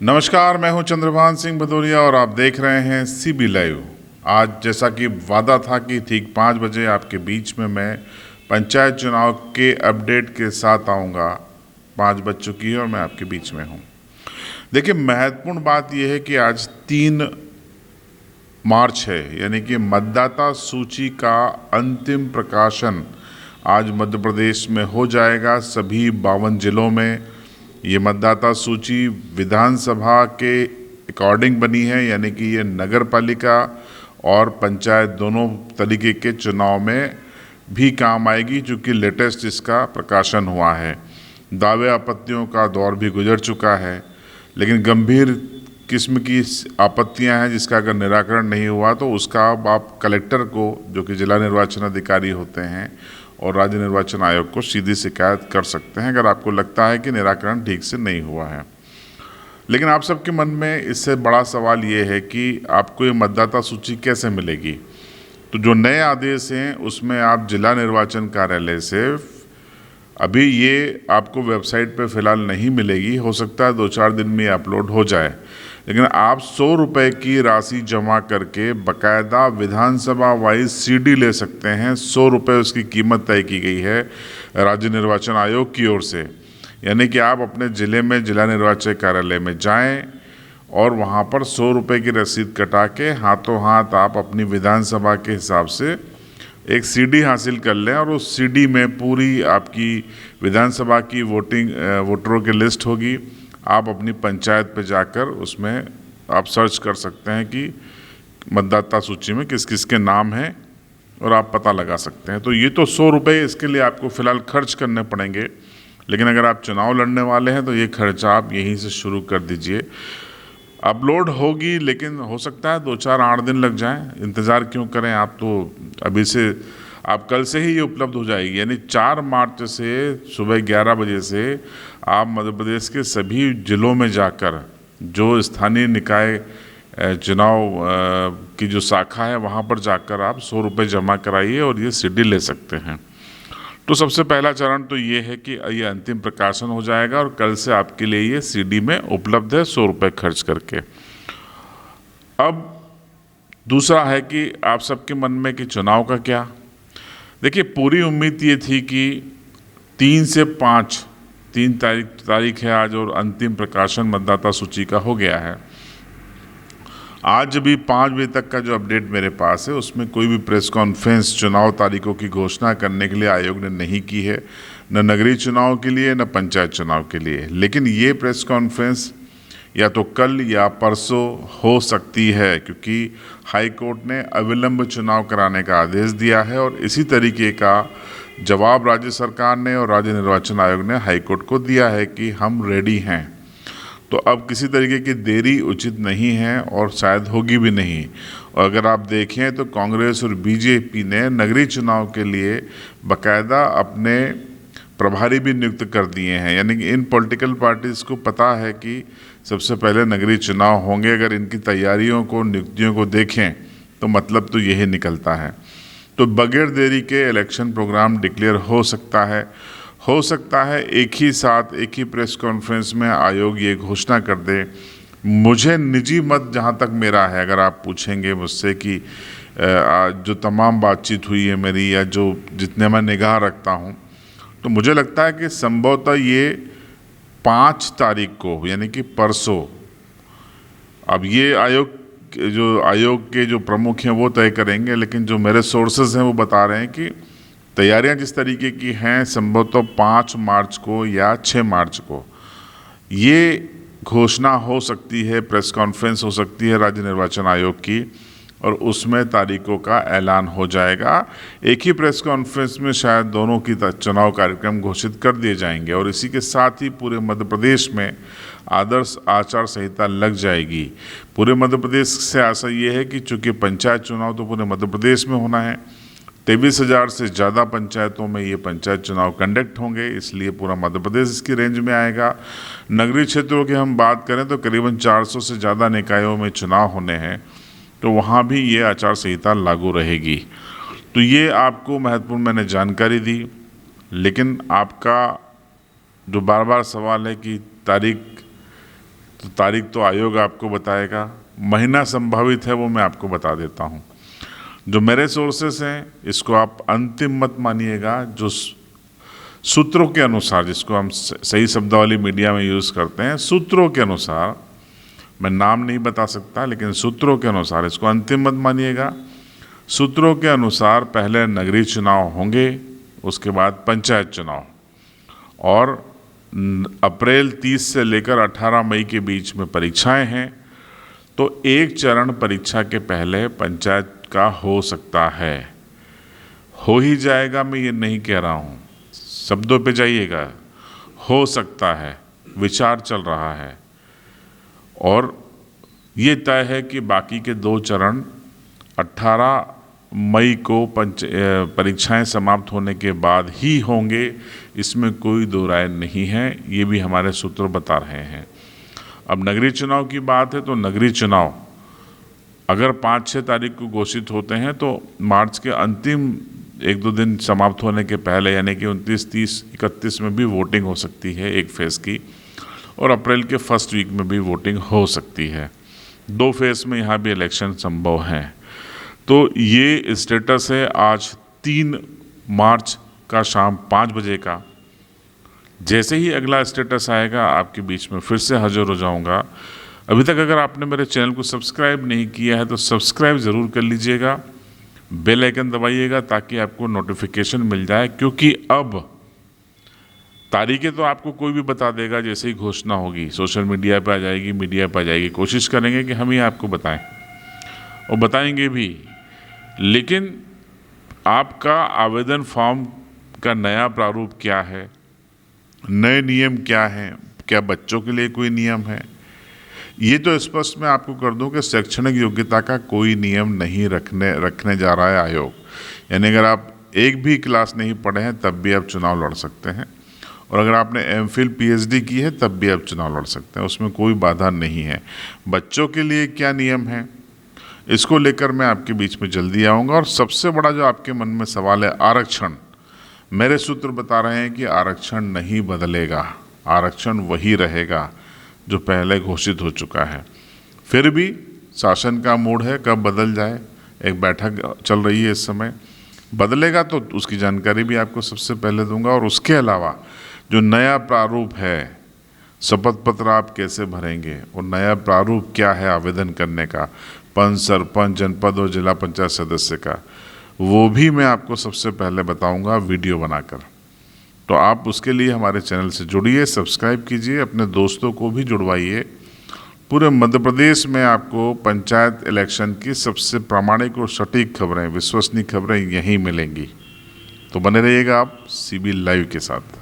नमस्कार, मैं हूं चंद्रभान सिंह भदौरिया और आप देख रहे हैं सीबी लाइव। आज जैसा कि वादा था कि ठीक 5 बजे आपके बीच में मैं पंचायत चुनाव के अपडेट के साथ आऊंगा। 5 बज चुकी है और मैं आपके बीच में हूं। देखिए, महत्वपूर्ण बात यह है कि आज 3 मार्च है, यानी कि मतदाता सूची का अंतिम प्रकाशन आज मध्य प्रदेश में हो जाएगा। सभी 52 जिलों में ये मतदाता सूची विधानसभा के अकॉर्डिंग बनी है, यानी कि ये नगर पालिका और पंचायत दोनों तरीके के चुनाव में भी काम आएगी, चूँकि लेटेस्ट इसका प्रकाशन हुआ है। दावे आपत्तियों का दौर भी गुजर चुका है, लेकिन गंभीर किस्म की आपत्तियां हैं जिसका अगर निराकरण नहीं हुआ तो उसका आप कलेक्टर को, जो कि जिला निर्वाचन अधिकारी होते हैं, और राज्य निर्वाचन आयोग को सीधी शिकायत कर सकते हैं अगर आपको लगता है कि निराकरण ठीक से नहीं हुआ है। लेकिन आप सबके मन में इससे बड़ा सवाल ये है कि आपको ये मतदाता सूची कैसे मिलेगी। तो जो नए आदेश हैं उसमें आप जिला निर्वाचन कार्यालय से अभी ये आपको वेबसाइट पे फ़िलहाल नहीं मिलेगी, हो सकता है 2-4 दिन में अपलोड हो जाए, लेकिन आप 100 रुपये की राशि जमा करके बकायदा विधानसभा वाइज सीडी ले सकते हैं। 100 रुपये उसकी कीमत तय की गई है राज्य निर्वाचन आयोग की ओर से, यानी कि आप अपने ज़िले में जिला निर्वाचन कार्यालय में जाएं और वहाँ पर 100 रुपये की रसीद कटा के हाथों हाथ आप अपनी विधानसभा के हिसाब से एक सीडी हासिल कर लें, और उस सीडी में पूरी आपकी विधानसभा की वोटरों की लिस्ट होगी। आप अपनी पंचायत पे जाकर उसमें आप सर्च कर सकते हैं कि मतदाता सूची में किस किस के नाम हैं और आप पता लगा सकते हैं। तो ये तो 100 रुपये इसके लिए आपको फ़िलहाल खर्च करने पड़ेंगे, लेकिन अगर आप चुनाव लड़ने वाले हैं तो ये खर्चा आप यहीं से शुरू कर दीजिए। अपलोड होगी, लेकिन हो सकता है 2-4-8 दिन लग जाएं। इंतज़ार क्यों करें, आप तो अभी से, आप कल से ही ये उपलब्ध हो जाएगी। यानी 4 मार्च से सुबह 11 बजे से आप मध्य प्रदेश के सभी ज़िलों में जाकर जो स्थानीय निकाय चुनाव की जो शाखा है वहाँ पर जाकर आप 100 रुपये जमा कराइए और ये सीडी ले सकते हैं। तो सबसे पहला चरण तो ये है कि ये अंतिम प्रकाशन हो जाएगा और कल से आपके लिए ये सीडी में उपलब्ध है 100 रुपये खर्च करके। अब दूसरा है कि आप सबके मन में कि चुनाव का क्या। देखिए, पूरी उम्मीद ये थी कि 3 से 5, 3 तारीख है आज, और अंतिम प्रकाशन मतदाता सूची का हो गया है। आज भी 5 बजे तक का जो अपडेट मेरे पास है उसमें कोई भी प्रेस कॉन्फ्रेंस चुनाव तारीखों की घोषणा करने के लिए आयोग ने नहीं की है, न नगरीय चुनाव के लिए न पंचायत चुनाव के लिए। लेकिन ये प्रेस कॉन्फ्रेंस या तो कल या परसों हो सकती है, क्योंकि हाई कोर्ट ने अविलंब चुनाव कराने का आदेश दिया है और इसी तरीके का जवाब राज्य सरकार ने और राज्य निर्वाचन आयोग ने हाई कोर्ट को दिया है कि हम रेडी हैं। तो अब किसी तरीके की देरी उचित नहीं है और शायद होगी भी नहीं। और अगर आप देखें तो कांग्रेस और बीजेपी ने नगरीय चुनाव के लिए बाकायदा अपने प्रभारी भी नियुक्त कर दिए हैं, यानी कि इन पॉलिटिकल पार्टीज़ को पता है कि सबसे पहले नगरीय चुनाव होंगे। अगर इनकी तैयारियों को, नियुक्तियों को देखें तो मतलब तो यही निकलता है। तो बगैर देरी के इलेक्शन प्रोग्राम डिक्लेयर हो सकता है एक ही साथ, एक ही प्रेस कॉन्फ्रेंस में आयोग ये घोषणा कर दे। मुझे निजी मत जहाँ तक मेरा है, अगर आप पूछेंगे मुझसे कि जो तमाम बातचीत हुई है मेरी या जो जितने मैं निगाह रखता हूँ, तो मुझे लगता है कि संभवतः ये 5 तारीख को, यानी कि परसों, अब ये आयोग के जो प्रमुख हैं वो तय करेंगे, लेकिन जो मेरे सोर्सेज हैं वो बता रहे हैं कि तैयारियां जिस तरीके की हैं संभवतः 5 मार्च को या 6 मार्च को ये घोषणा हो सकती है, प्रेस कॉन्फ्रेंस हो सकती है राज्य निर्वाचन आयोग की, और उसमें तारीखों का ऐलान हो जाएगा। एक ही प्रेस कॉन्फ्रेंस में शायद दोनों की चुनाव कार्यक्रम घोषित कर दिए जाएंगे और इसी के साथ ही पूरे मध्य प्रदेश में आदर्श आचार संहिता लग जाएगी। पूरे मध्य प्रदेश से आशा ये है कि चूँकि पंचायत चुनाव तो पूरे मध्य प्रदेश में होना है, 23,000 से ज़्यादा पंचायतों में ये पंचायत चुनाव कंडक्ट होंगे, इसलिए पूरा मध्य प्रदेश इसकी रेंज में आएगा। नगरीय क्षेत्रों की हम बात करें तो करीबन 400 से ज़्यादा निकायों में चुनाव होने हैं, तो वहाँ भी ये आचार संहिता लागू रहेगी। तो ये आपको महत्वपूर्ण मैंने जानकारी दी, लेकिन आपका जो बार बार सवाल है कि तारीख तो तारीख तो आयोग आपको बताएगा, महीना संभावित है वो मैं आपको बता देता हूँ। जो मेरे सोर्सेस हैं इसको आप अंतिम मत मानिएगा। जो सूत्रों के अनुसार, जिसको हम सही शब्दावली मीडिया में यूज़ करते हैं, सूत्रों के अनुसार, मैं नाम नहीं बता सकता लेकिन सूत्रों के अनुसार इसको अंतिम मत मानिएगा। सूत्रों के अनुसार पहले नगरीय चुनाव होंगे, उसके बाद पंचायत चुनाव, और अप्रैल 30 से लेकर 18 मई के बीच में परीक्षाएं हैं। तो एक चरण परीक्षा के पहले पंचायत का हो सकता है, हो ही जाएगा, मैं ये नहीं कह रहा हूँ, शब्दों पे जाइएगा, हो सकता है, विचार चल रहा है। और ये तय है कि बाकी के 2 चरण 18 मई को परीक्षाएं समाप्त होने के बाद ही होंगे, इसमें कोई दो राय नहीं है, ये भी हमारे सूत्र बता रहे हैं। अब नगरीय चुनाव की बात है तो नगरीय चुनाव अगर 5-6 तारीख को घोषित होते हैं तो मार्च के अंतिम 1-2 दिन समाप्त होने के पहले, यानी कि 29, 30, 31 में भी वोटिंग हो सकती है एक फेज़ की, और अप्रैल के फर्स्ट वीक में भी वोटिंग हो सकती है। 2 फेज़ में यहाँ भी इलेक्शन संभव हैं। तो ये स्टेटस है आज 3 मार्च का शाम 5 बजे का। जैसे ही अगला स्टेटस आएगा आपके बीच में फिर से हाजिर हो जाऊंगा। अभी तक अगर आपने मेरे चैनल को सब्सक्राइब नहीं किया है तो सब्सक्राइब ज़रूर कर लीजिएगा, बेल आइकन दबाइएगा ताकि आपको नोटिफिकेशन मिल जाए, क्योंकि अब तारीखें तो आपको कोई भी बता देगा जैसे ही घोषणा होगी, सोशल मीडिया पे आ जाएगी, मीडिया पे आ जाएगी। कोशिश करेंगे कि हम ही आपको बताएं और बताएंगे भी, लेकिन आपका आवेदन फॉर्म का नया प्रारूप क्या है, नए नियम क्या हैं, क्या बच्चों के लिए कोई नियम है, ये तो स्पष्ट मैं आपको कर दूं कि शैक्षणिक योग्यता का कोई नियम नहीं रखने जा रहा है आयोग। यानी अगर आप एक भी क्लास नहीं पढ़े हैं तब भी आप चुनाव लड़ सकते हैं, और अगर आपने एमफिल पीएचडी की है तब भी आप चुनाव लड़ सकते हैं, उसमें कोई बाधा नहीं है। बच्चों के लिए क्या नियम है इसको लेकर मैं आपके बीच में जल्दी आऊँगा। और सबसे बड़ा जो आपके मन में सवाल है आरक्षण, मेरे सूत्र बता रहे हैं कि आरक्षण नहीं बदलेगा, आरक्षण वही रहेगा जो पहले घोषित हो चुका है। फिर भी शासन का मूड है कब बदल जाए, एक बैठक चल रही है इस समय, बदलेगा तो उसकी जानकारी भी आपको सबसे पहले दूंगा। और उसके अलावा जो नया प्रारूप है, शपथ पत्र आप कैसे भरेंगे और नया प्रारूप क्या है आवेदन करने का, पंच, सरपंच, जनपद और जिला पंचायत सदस्य का, वो भी मैं आपको सबसे पहले बताऊंगा वीडियो बनाकर। तो आप उसके लिए हमारे चैनल से जुड़िए, सब्सक्राइब कीजिए, अपने दोस्तों को भी जुड़वाइए। पूरे मध्य प्रदेश में आपको पंचायत इलेक्शन की सबसे प्रामाणिक और सटीक खबरें, विश्वसनीय खबरें यहीं मिलेंगी। तो बने रहिएगा आप सीबी लाइव के साथ।